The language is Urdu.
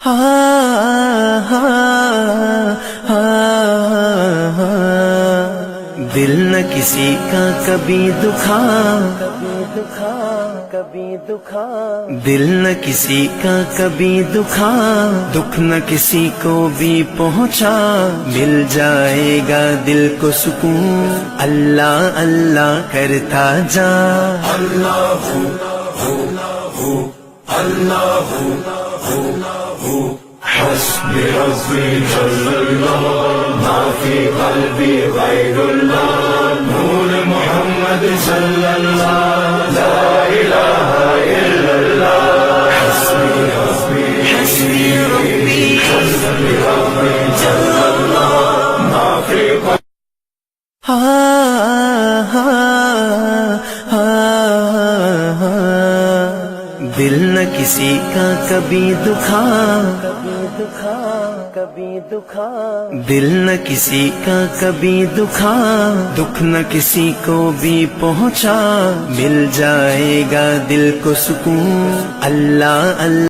دل نہ کسی کا کبھی دکھا، دل نہ کسی کا کبھی دکھا، دکھ نہ کسی کو بھی پہنچا، مل جائے گا دل کو سکون، اللہ اللہ کرتا جا۔ اللہ اللہ حسبی حسبی جل اللہ، ما فی قلبی غیر اللہ، نور محمد صلی اللہ، لا الہ الا اللہ، حسبی حسبی حسبی ربی حسبی ربی جل اللہ، ما فی قلبی۔ دل نہ کسی کا کبھی دکھا، دل نہ کسی کا کبھی دکھا، دکھ نہ کسی کو بھی پہنچا، مل جائے گا دل کو سکون، اللہ اللہ۔